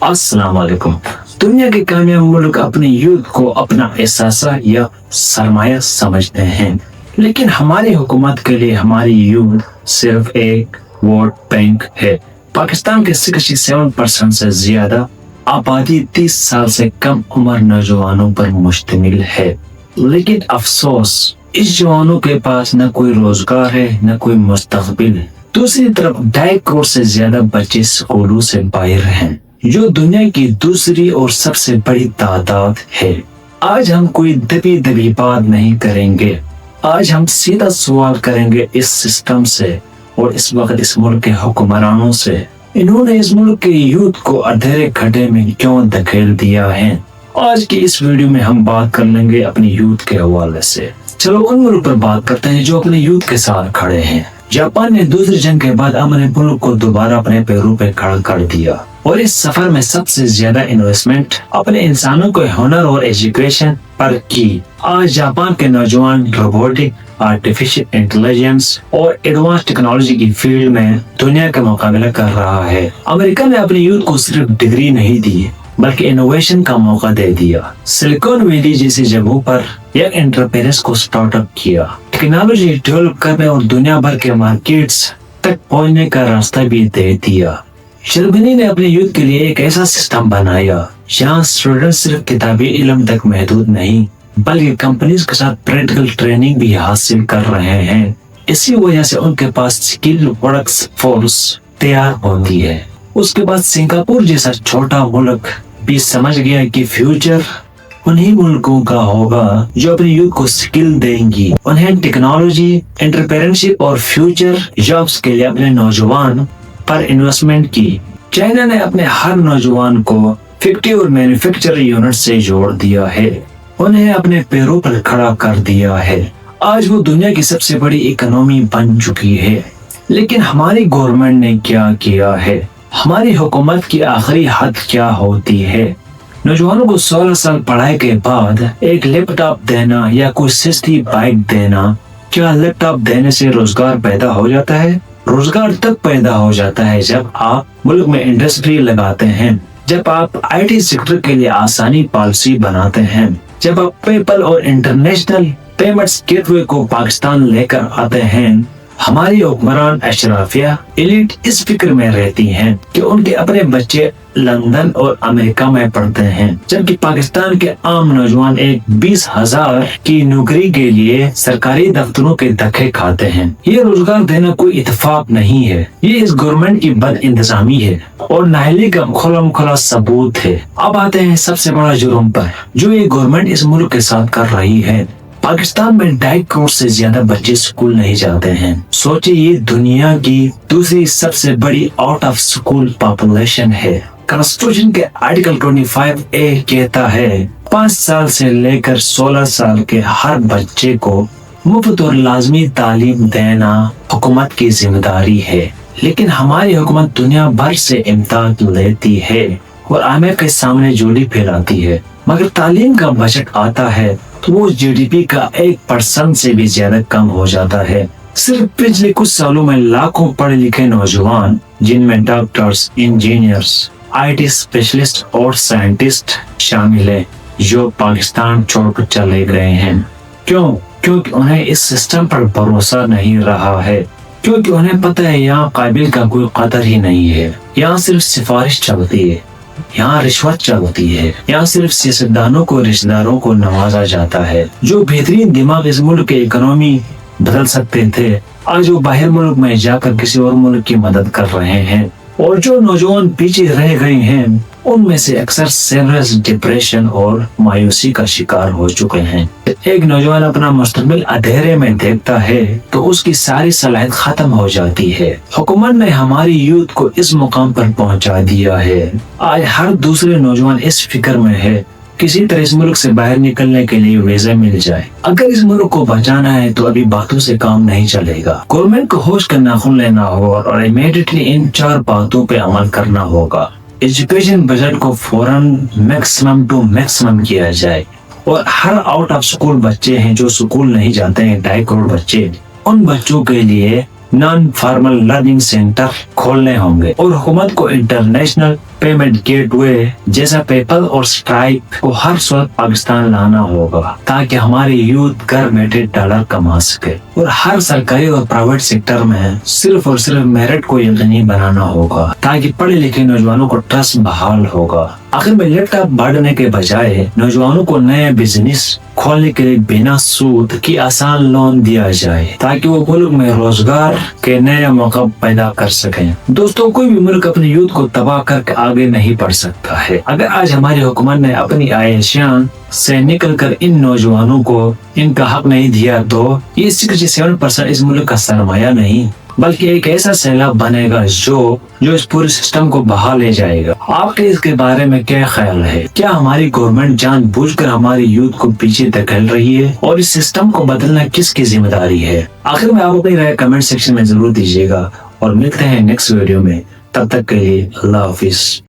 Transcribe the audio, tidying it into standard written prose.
अस्सलाम वालेकुम। दुनिया के कामयाब मुल्क अपने यूथ को अपना एहसासा या सरमाया समझते हैं, लेकिन हमारी हुकूमत के लिए हमारी यूथ सिर्फ एक वोट बैंक है। पाकिस्तान के 67% से ज्यादा आबादी 30 साल से कम उम्र नौजवानों पर मुश्तमिल है, लेकिन अफसोस इस जवानों के पास न कोई रोजगार है न कोई मुस्तकबिल। दूसरी तरफ 2.5 करोड़ से ज्यादा बच्चे स्कूलों से बाहर हैं, जो दुनिया की दूसरी और सबसे बड़ी तादाद है। आज हम कोई दबी दबी बात नहीं करेंगे, आज हम सीधा सवाल करेंगे इस सिस्टम से और इस वक्त इस मुल्क के हुक्मरानों से। इन्होंने इस मुल्क के यूथ को अंधेरे खड्डे में क्यों धकेल दिया है। आज की इस वीडियो में हम बात कर लेंगे अपने यूथ के हवाले से। चलो उन मुल्क पर बात करते हैं जो अपने यूथ के साथ खड़े हैं। जापान ने दूसरी जंग के बाद अपने मुल्क को दोबारा अपने पैरों पे खड़ा कर दिया और इस सफर में सबसे ज्यादा इन्वेस्टमेंट अपने इंसानों के हुनर और एजुकेशन पर की। आज जापान के नौजवान रोबोटिक, आर्टिफिशियल इंटेलिजेंस और एडवांस टेक्नोलॉजी की फील्ड में दुनिया का मुकाबला कर रहा है। अमेरिका ने अपने यूथ को सिर्फ डिग्री नहीं दी बल्कि इनोवेशन का मौका दे दिया। सिलिकॉन वैली जैसी जगहों पर यंग एंटरप्रेन्योर्स को स्टार्टअप किया, टेक्नोलॉजी डेवलप करने और दुनिया भर के मार्केट्स तक पहुंचने का रास्ता भी दे दिया। जर्मनी ने अपने यूथ के लिए एक ऐसा सिस्टम बनाया जहां स्टूडेंट सिर्फ किताबी इल्म तक महदूद नहीं बल्कि कंपनीज के साथ प्रैक्टिकल ट्रेनिंग भी हासिल कर रहे हैं। इसी वजह से उनके पास स्किल वर्क्स फोर्स तैयार होती है। उसके बाद सिंगापुर जैसा छोटा मुल्क भी समझ गया कि फ्यूचर उन्हीं मुल्कों का होगा जो अपने यूथ को स्किल देंगी, उन्हें टेक्नोलॉजी, एंटरप्रेन्योरशिप और फ्यूचर जॉब्स के लिए अपने नौजवान पर इन्वेस्टमेंट की। चाइना ने अपने हर नौजवान को फैक्ट्री और मैन्युफैक्चरिंग यूनिट से जोड़ दिया है, उन्हें अपने पैरों पर खड़ा कर दिया है। आज वो दुनिया की सबसे बड़ी इकोनॉमी बन चुकी है। लेकिन हमारी गवर्नमेंट ने क्या किया है? हमारी हुकूमत की आखिरी हद क्या होती है? नौजवानों को 16 साल पढ़ाई के बाद एक लैपटॉप देना या कोई सस्ती बाइक देना। क्या लैपटॉप देने से रोजगार पैदा हो जाता है? रोजगार तब पैदा हो जाता है जब आप मुल्क में इंडस्ट्री लगाते हैं, जब आप IT सेक्टर के लिए आसानी पॉलिसी बनाते हैं, जब आप पेपल और इंटरनेशनल पेमेंट्स गेटवे को पाकिस्तान लेकर आते हैं। हमारी हुक्मरान अशराफिया एलिट इस फिक्र में रहती हैं कि उनके अपने बच्चे लंदन और अमेरिका में पढ़ते हैं, जबकि पाकिस्तान के आम नौजवान एक 20,000 की नौकरी के लिए सरकारी दफ्तरों के धक्के खाते हैं। ये रोजगार देना कोई इत्तेफाक नहीं है, ये इस गवर्नमेंट की बद इंतजामी है और नाअहली का खुला सबूत है। अब आते हैं सबसे बड़ा जुर्म पर जो ये गवर्नमेंट इस मुल्क के साथ कर रही है। पाकिस्तान में 2.5 करोड़ से ज्यादा बच्चे स्कूल नहीं जाते हैं। सोचिए, ये दुनिया की दूसरी सबसे बड़ी आउट ऑफ स्कूल पॉपुलेशन है। कॉन्स्टिट्यूशन के आर्टिकल 25A कहता है 5 साल से लेकर 16 साल के हर बच्चे को मुफ्त और लाजमी तालीम देना हुकूमत की जिम्मेदारी है। लेकिन हमारी हुकूमत दुनिया भर से इम्दाद लेती है और आमिर के सामने जोड़ी फैलाती है, मगर तालीम का बजट आता है तो वो GDP का 1% से भी ज्यादा कम हो जाता है। सिर्फ पिछले कुछ सालों में लाखों पढ़े लिखे नौजवान, जिनमें डॉक्टर्स, इंजीनियर्स, IT स्पेशलिस्ट और साइंटिस्ट शामिल है, जो पाकिस्तान छोड़कर चले गए हैं। क्यों? क्योंकि उन्हें इस सिस्टम पर भरोसा नहीं रहा है, क्योंकि उन्हें पता है यहाँ काबिल का कोई कदर ही नहीं है। यहाँ सिर्फ सिफारिश चलती है, यहाँ रिश्वत चलती है, यहाँ सिर्फ सियासतदानों को, रिश्तेदारों को नवाजा जाता है। जो बेहतरीन दिमाग इस मुल्क की इकोनॉमी बदल सकते थे, आज वो बाहर मुल्क में जाकर किसी और मुल्क की मदद कर रहे हैं। और जो नौजवान पीछे रह गए हैं उनमें से अक्सर सीरियस डिप्रेशन और मायूसी का शिकार हो चुके हैं। एक नौजवान अपना मुस्तकबिल अंधेरे में देखता है तो उसकी सारी सलाहियत खत्म हो जाती है। हुकूमत ने हमारी यूथ को इस मुकाम पर पहुंचा दिया है। आज हर दूसरे नौजवान इस फिक्र में है किसी तरह इस मुल्क से बाहर निकलने के लिए वीजा मिल जाए। अगर इस मुल्क को बचाना है तो अभी बातों से काम नहीं चलेगा। गवर्नमेंट को होश का नाखून लेना होगा और इमीडिएटली इन 4 बातों पे अमल करना होगा। एजुकेशन बजट को फौरन मैक्सिमम टू मैक्सिमम किया जाए और हर आउट ऑफ स्कूल बच्चे हैं जो स्कूल नहीं जाते हैं, 2.5 करोड़ बच्चे, उन बच्चों के लिए नॉन फॉर्मल लर्निंग सेंटर खोलने होंगे और हुकूमत को इंटरनेशनल पेमेंट गेटवे जैसा पेपल और स्ट्राइप को हर वक्त पाकिस्तान लाना होगा ताकि हमारे यूथ घर बैठे डॉलर कमा सके। और हर सरकारी और प्राइवेट सेक्टर में सिर्फ और सिर्फ मेरिट को यकीनी बनाना होगा ताकि पढ़े लिखे नौजवानों को ट्रस्ट बहाल होगा। आखिर में लैपटॉप बांटने के बजाय नौजवानों को नया बिजनेस खोलने के लिए बिना सूद की आसान लोन दिया जाए ताकि वो मुल्क में रोजगार के नए मौका पैदा कर सकें। दोस्तों, कोई भी मुल्क अपने यूथ को तबाह करके आगे नहीं बढ़ सकता है। अगर आज हमारी हुकूमत ने अपनी आयशान से निकल कर इन नौजवानों को इनका हक नहीं दिया तो ये 67% इस मुल्क का सरमाया नहीं बल्कि एक ऐसा सैलाब बनेगा जो इस पूरे सिस्टम को बहा ले जाएगा। आपके इसके बारे में क्या ख्याल है? क्या हमारी गवर्नमेंट जानबूझकर हमारी यूथ को पीछे धकेल रही है और इस सिस्टम को बदलना किसकी जिम्मेदारी है? आखिर में आप अपनी राय कमेंट सेक्शन में जरूर दीजिएगा और मिलते हैं नेक्स्ट वीडियो में। तब तक के लिए अल्लाह हाफिज।